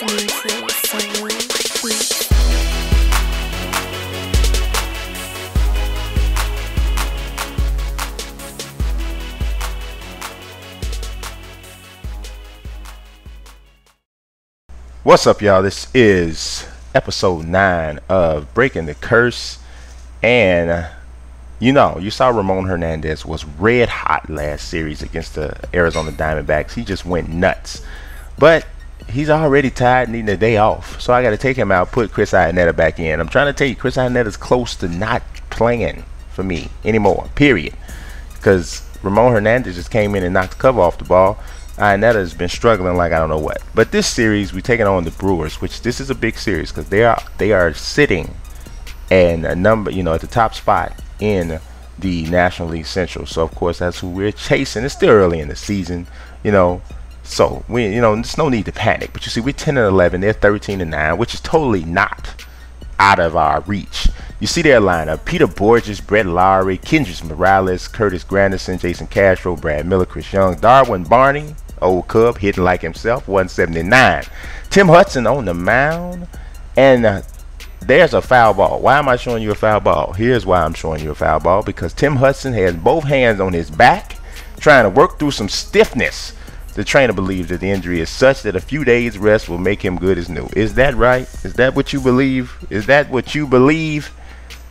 listening to Solo Beats. What's up, y'all? This is episode 9 of Breaking the Curse. And you saw Ramon Hernandez was red hot last series against the Arizona Diamondbacks. He just went nuts. But he's already tired, needing a day off. So I got to take him out, put Chris Iannetta back in. I'm trying to tell you, Chris Iannetta's close to not playing for me anymore, period. Because Ramon Hernandez just came in and knocked the cover off the ball. Iannetta has been struggling like I don't know what. But this series, we're taking on the Brewers, which this is a big series because they are sitting and a number, at the top spot in the National League Central. So of course that's who we're chasing. It's still early in the season, so we, there's no need to panic. But you see, we're 10-11, they're 13-9, which is totally not out of our reach. You see their lineup: Peter Borges, Brett Lowry, Kendrys Morales, Curtis Granderson, Jason Castro, Brad Miller, Chris Young, Darwin Barney, old Cub, hitting like himself, 179. Tim Hudson on the mound, and there's a foul ball. Why am I showing you a foul ball? Here's why I'm showing you a foul ball: because Tim Hudson has both hands on his back, trying to work through some stiffness. The trainer believes that the injury is such that a few days rest will make him good as new. Is that right? Is that what you believe? Is that what you believe?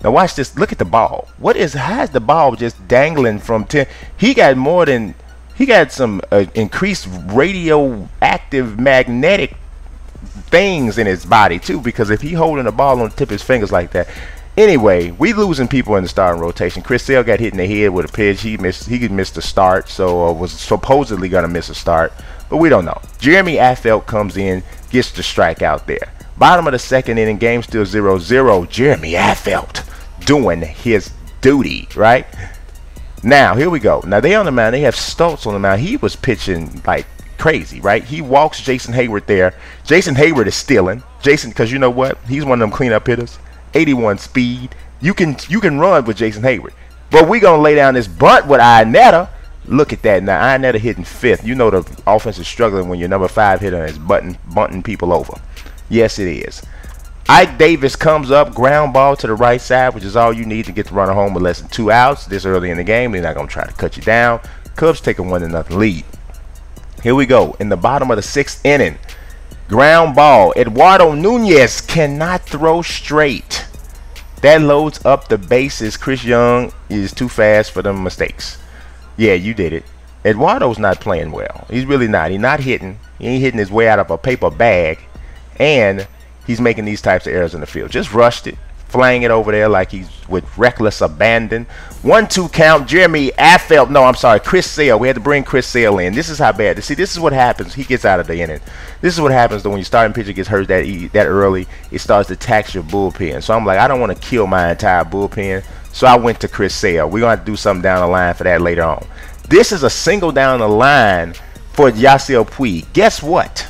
Now watch this. Look at the ball. How is the ball just dangling from Tim? He got some increased radioactive magnetic things in his body too, because if he holding the ball on the tip of his fingers like that. Anyway, we losing people in the starting rotation. Chris Sale got hit in the head with a pitch. He missed the start, so was supposedly going to miss a start, but we don't know. Jeremy Affeldt comes in, gets the strikeout there. Bottom of the second inning, game still 0-0. Jeremy Affeldt doing his duty, right? Now, here we go. Now, they on the mound. They have Stoltz on the mound. He was pitching like crazy, right? He walks Jason Hayward there. Jason Hayward is stealing. Because you know what? He's one of them cleanup hitters. 81 speed. You can run with Jason Hayward. But we're going to lay down this bunt with Iannetta. Look at that. Now, Iannetta hitting 5th. You know the offense is struggling when your number 5 hitter is bunting people over. Yes, it is. Ike Davis comes up, ground ball to the right side, which is all you need to get the runner home with less than 2 outs. This early in the game, they're not going to try to cut you down. Cubs take a 1-0 lead. Here we go. In the bottom of the 6th inning, ground ball. Eduardo Nunez cannot throw straight. That loads up the bases. Chris Young is too fast for them mistakes. Yeah, you did it. Eduardo's not playing well. He's really not. He's not hitting. He ain't hitting his way out of a paper bag. And he's making these types of errors in the field. Just rushed it, flying it over there like he's with reckless abandon. 1-2 count. Jeremy Affeldt. No, I'm sorry, Chris Sale. We had to bring Chris Sale in. This is how bad. See, this is what happens. He gets out of the inning. This is what happens when your starting pitcher gets hurt that early. It starts to tax your bullpen. So I'm like, I don't want to kill my entire bullpen. So I went to Chris Sale. We're going to have to do something down the line for that later on. This is a single down the line for Yasiel Puig. Guess what?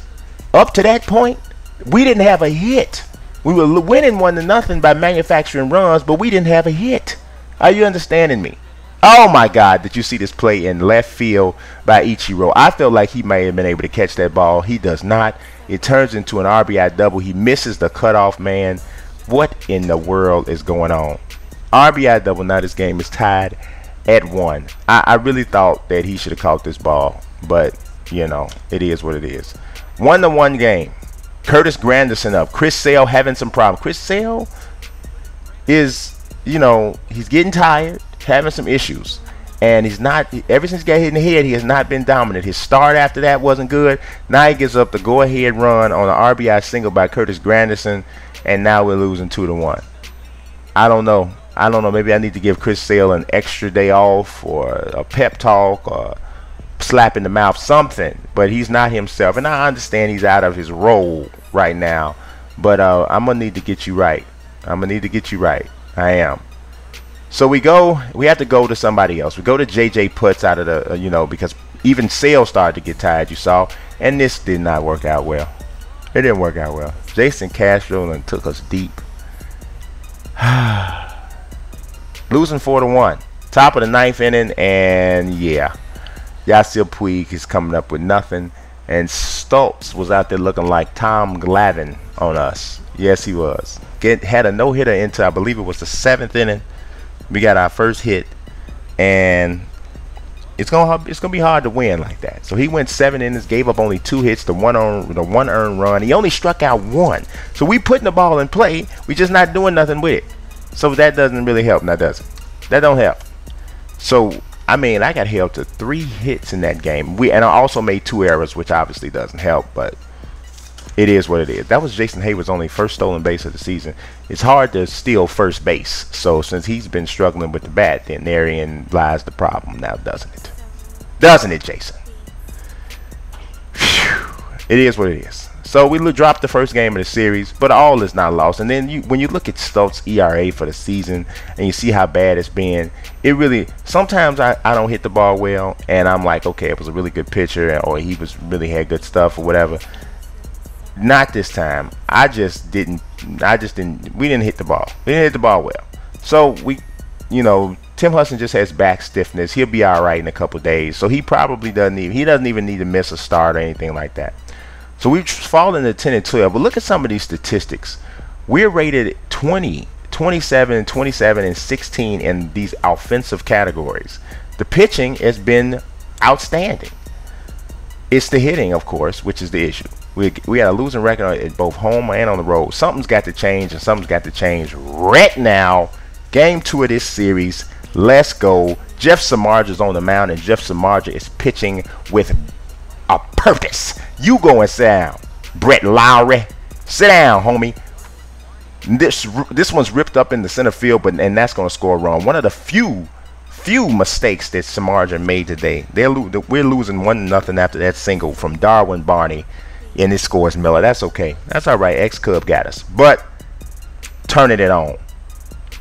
Up to that point, we didn't have a hit. We were winning 1-0 by manufacturing runs, but we didn't have a hit. Are you understanding me? Oh my God, did you see this play in left field by Ichiro? I felt like he may have been able to catch that ball. He does not. It turns into an RBI double. He misses the cutoff man. What in the world is going on? RBI double. Now this game is tied at 1. I really thought that he should have caught this ball, but it is what it is. 1-1 game. Curtis Granderson up. Chris Sale having some problems. Chris Sale is, he's getting tired, having some issues. And he's not, ever since he got hit in the head, he has not been dominant. His start after that wasn't good. Now he gives up the go-ahead run on an RBI single by Curtis Granderson. And now we're losing 2-1. I don't know. Maybe I need to give Chris Sale an extra day off or a pep talk or slap in the mouth, something. But he's not himself, and I understand he's out of his role right now, but I'm gonna need to get you right. I am. So we have to go to somebody else. We go to JJ Putz out of the because even Sale started to get tired, you saw, and this did not work out well. It didn't work out well. Jason Castro and took us deep. Losing 4-1. Top of the 9th inning, and yeah, Yasiel Puig is coming up with nothing. And Stoltz was out there looking like Tom Glavine on us. Yes, he was. Had a no-hitter into, I believe it was the 7th inning. We got our first hit, and it's gonna be hard to win like that. So he went 7 innings, gave up only 2 hits, the one earned run. He only struck out 1. So we putting the ball in play. We just not doing nothing with it. So that doesn't really help. Now does it? That don't help. So I mean, I got held to 3 hits in that game. And I also made 2 errors, which obviously doesn't help, but it is what it is. That was Jason Hayward's only first stolen base of the season. It's hard to steal first base. So since he's been struggling with the bat, then therein lies the problem now, doesn't it? Doesn't it, Jason? Whew. It is what it is. So we dropped the first game of the series, but all is not lost. And then when you look at Stoltz's ERA for the season and you see how bad it's been, it really, sometimes I don't hit the ball well, and I'm like, okay, it was a really good pitcher, or he really had good stuff or whatever. Not this time. We didn't hit the ball. We didn't hit the ball well. So Tim Hudson just has back stiffness. He'll be all right in a couple days. So he probably doesn't even need to miss a start or anything like that. So we've fallen to 10 and 12. But look at some of these statistics. We're rated 20, 27, 27, and 16 in these offensive categories. The pitching has been outstanding. It's the hitting, of course, which is the issue. We got a losing record at both home and on the road. Something's got to change, and something's got to change right now. Game 2 of this series. Let's go. Jeff Samardzij's on the mound, and Jeff Samardzij is pitching with a purpose. You go and sit down, Brett Lowry. Sit down, homie. This one's ripped up in the center field, and that's going to score a run. One of the few mistakes that Samardzij made today. We're losing 1-0 after that single from Darwin Barney, and it scores Miller. That's okay. That's all right. Ex-Cub got us. But turning it on.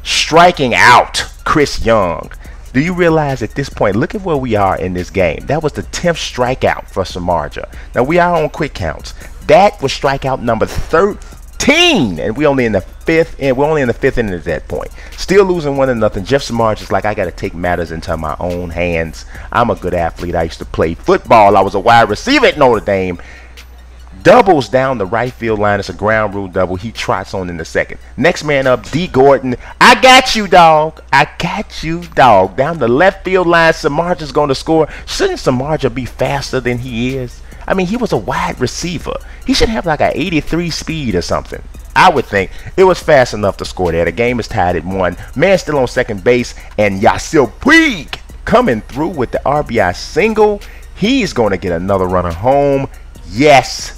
Striking out Chris Young. Do you realize at this point, look at where we are in this game. That was the 10th strikeout for Samardzij. Now we are on quick counts. That was strikeout number 13, and we're only in the 5th, and we're only in the 5th inning at that point. Still losing 1-0. Jeff Samardzij is like, I got to take matters into my own hands. I'm a good athlete. I used to play football. I was a wide receiver at Notre Dame. Doubles down the right field line. It's a ground rule double. He trots on in the second. Next man up, D. Gordon. I got you, dog. I got you, dog. Down the left field line, Samardzij's going to score. Shouldn't Samardzij be faster than he is? I mean, he was a wide receiver. He should have like an 83 speed or something. I would think it was fast enough to score there. The game is tied at 1. Man still on second base, and Yasiel Puig coming through with the RBI single. He's going to get another runner home. Yes.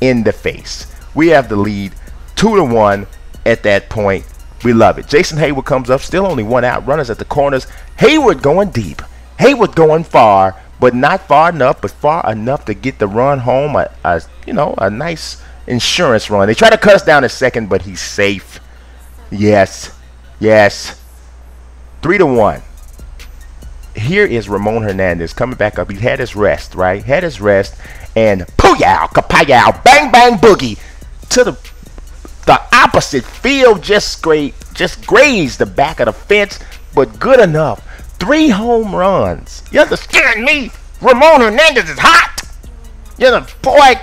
In the face. We have the lead 2-1 at that point. We love it. Jason Hayward comes up, still only 1 out. Runners at the corners. Hayward going deep. Hayward going far, but not far enough, but far enough to get the run home. A nice insurance run. They try to cut us down to second, but he's safe. Yes. 3-1. Here is Ramon Hernandez coming back up. He had his rest, right? Had his rest. And pooyow, kapayow, bang bang boogie to the opposite field. Just grazed the back of the fence, but good enough. 3 home runs. You understand me? Ramon Hernandez is hot. Boy.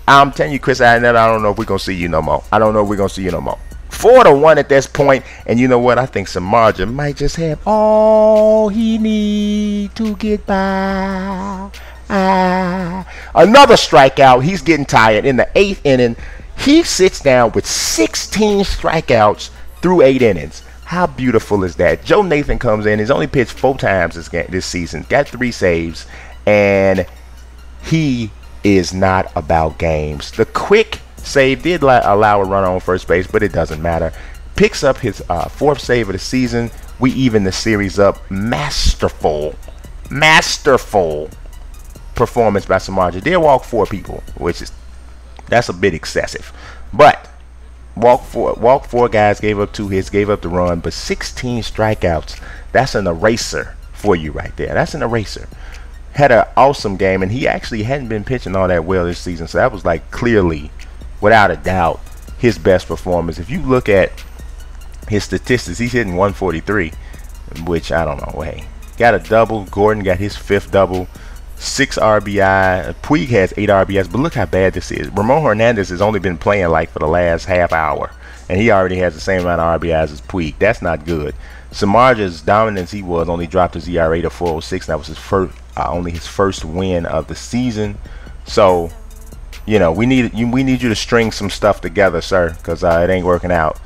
I'm telling you, Chris, I don't know if we're gonna see you no more. 4-1 at this point, and you know what? I think Samardzij might just have all he need to get by. Another strikeout. He's getting tired. In the 8th inning, he sits down with 16 strikeouts through 8 innings. How beautiful is that? Joe Nathan comes in. He's only pitched 4 times this season. Got 3 saves, and he is not about games. The quick save did allow a runner on first base, but it doesn't matter. Picks up his 4th save of the season. We even the series up. Masterful performance by Samardzij. Did walk 4 people, that's a bit excessive, but walk 4 guys, gave up 2 hits, gave up the run, but 16 strikeouts. That's an eraser for you right there. That's an eraser. Had an awesome game, and he actually hadn't been pitching all that well this season, so that was like clearly, without a doubt, his best performance. If you look at his statistics, he's hitting 143, which I don't know. Hey, got a double. Gordon got his 5th double. 6 RBI. Puig has 8 RBIs, but look how bad this is. Ramon Hernandez has only been playing like for the last half hour, and he already has the same amount of RBIs as Puig. That's not good. Samardzija's dominance he was only dropped his ERA to 4.06. That was his first, only his first win of the season. So, you know, we need you to string some stuff together, sir, because it ain't working out.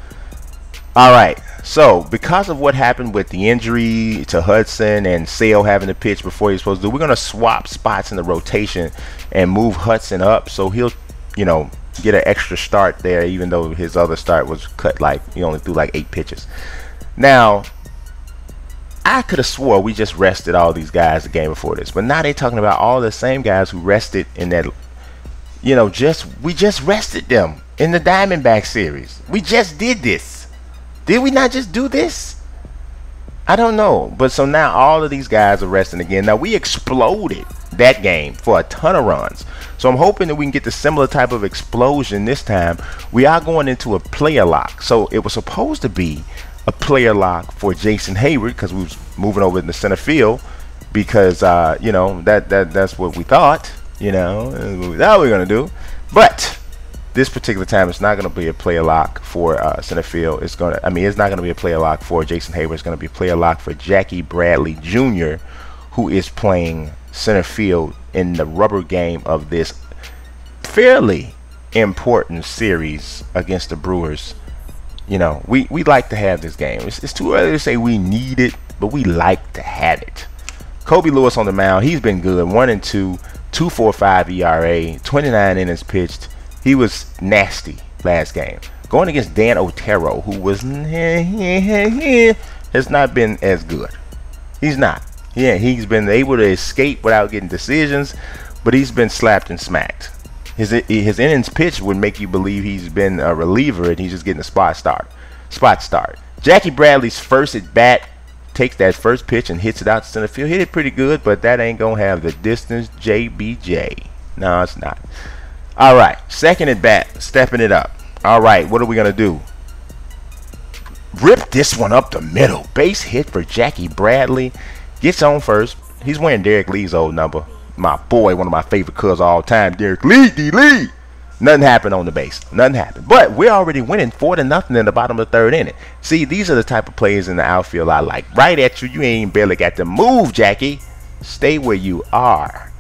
All right. So, because of what happened with the injury to Hudson and Sale having to pitch before he's supposed to, we're going to swap spots in the rotation and move Hudson up so he'll, you know, get an extra start there, even though his other start was cut, like he only threw like 8 pitches. Now, I could have swore we just rested all these guys the game before this, but now they're talking about all the same guys who rested in that, you know, we just rested them in the Diamondback series. We just did this. Did we not just do this? I don't know. But so now all of these guys are resting again. Now we exploded that game for a ton of runs. So I'm hoping that we can get the similar type of explosion this time. We are going into a player lock. So it was supposed to be a player lock for Jason Hayward because we was moving over in the center field because you know, that's what we thought, you know, what we thought we were going to do. But this particular time, it's not going to be a player lock for center field. It's not going to be a player lock for Jason Hayward. It's going to be a player lock for Jackie Bradley Jr., who is playing center field in the rubber game of this fairly important series against the Brewers. You know, we like to have this game. It's too early to say we need it, but we like to have it. Kobe Lewis on the mound. He's been good. 1-2, 2.45 ERA, 29 innings pitched. He was nasty last game. Going against Dan Otero, who was has not been as good. He's not. Yeah, he's been able to escape without getting decisions, but he's been slapped and smacked. His innings pitched would make you believe he's been a reliever and he's just getting a spot start. Jackie Bradley's first at bat takes that first pitch and hits it out to center field. Hit it pretty good, but that ain't gonna have the distance. JBJ. No, it's not. All right, second at bat, stepping it up. All right, what are we gonna do? Rip this one up the middle. Base hit for Jackie Bradley. Gets on first. He's wearing Derek Lee's old number. My boy, one of my favorite cuz of all time, Derek Lee, D-Lee. Nothing happened on the base. Nothing happened. But we're already winning 4-0 in the bottom of the third inning. See, these are the type of plays in the outfield I like. Right at you. You ain't barely got to move, Jackie. Stay where you are.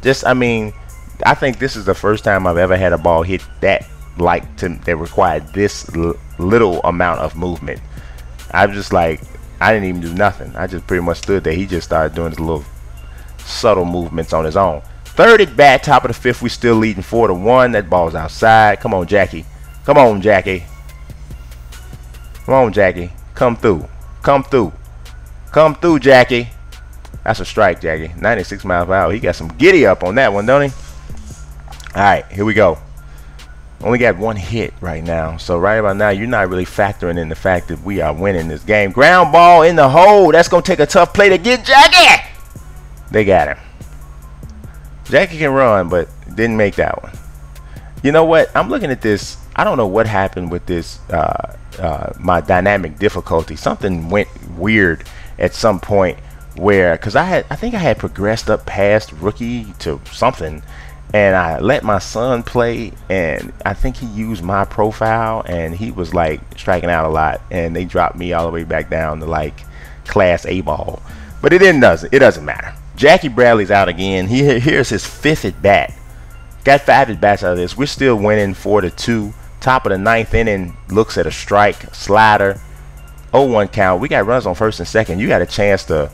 I think this is the first time I've ever had a ball hit that that required this little amount of movement. I'm just like, I didn't even do nothing. I just pretty much stood there. He just started doing his little subtle movements on his own. Third at bat, top of the fifth, we still leading 4-1. That ball's outside. Come on, Jackie. Come on, Jackie. Come on, Jackie. Come through. Come through. Come through, Jackie. That's a strike, Jackie. 96 miles per hour. He got some giddy up on that one, don't he? All right, here we go. Only got one hit right now. So right about now, you're not really factoring in the fact that we are winning this game. Ground ball in the hole. That's going to take a tough play to get Jackie. They got him. Jackie can run, but didn't make that one. You know what? I'm looking at this. I don't know what happened with this, my dynamic difficulty. Something went weird at some point where, because I think I had progressed up past rookie to something, and I let my son play, and I think he used my profile, and he was like striking out a lot, and they dropped me all the way back down to like class A ball. But it doesn't matter. Jackie Bradley's out again. Here's his 5th at bat. Got 5 at bats out of this. We're still winning 4-2. Top of the 9th inning, looks at a strike, slider, 0-1 count. We got runners on first and second. You got a chance to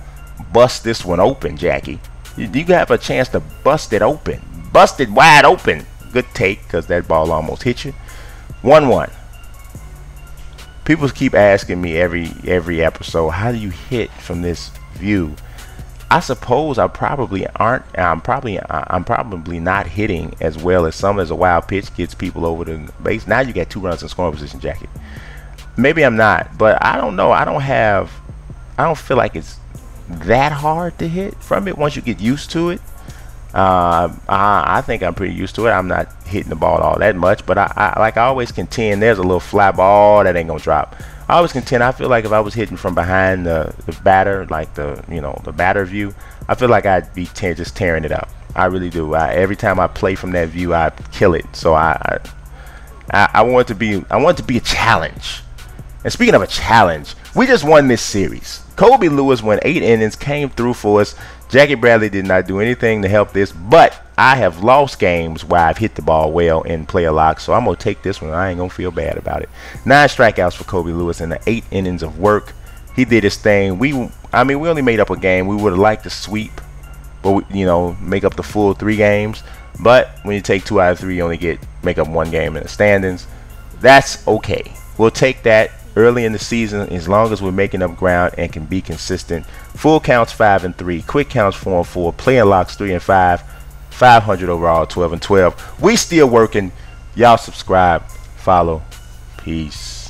bust this one open, Jackie. You have a chance to bust it open. Bust it wide open. Good take, because that ball almost hit you. 1-1. People keep asking me every episode, how do you hit from this view? I suppose I'm probably not hitting as well as some, as a wild pitch gets people over the base. Now you got 2 runs in scoring position, Jackie. Maybe I'm not, but I don't know. I don't feel like it's that hard to hit from it once you get used to it. I think I'm pretty used to it. I'm not hitting the ball all that much, but I always contend there's a little fly ball that ain't gonna drop I always contend. I feel like if I was hitting from behind the batter, like the batter view, I feel like I'd be just tearing it up. I really do. Every time I play from that view, I kill it. So I want it to be a challenge. And speaking of a challenge, we just won this series. Kobe Lewis went 8 innings, came through for us. Jackie Bradley did not do anything to help this, but I have lost games where I've hit the ball well in player lock, so I'm going to take this one. I ain't going to feel bad about it. 9 strikeouts for Kobe Lewis in the 8 innings of work. He did his thing. We only made up a game. We would have liked to sweep, but make up the full 3 games. But when you take 2 out of 3, you only make up 1 game in the standings. That's okay. We'll take that early in the season as long as we're making up ground and can be consistent. Full counts 5-3, quick counts 4-4, playing locks 3-5, 500 overall 12-12. We still working. Y'all subscribe, follow, peace.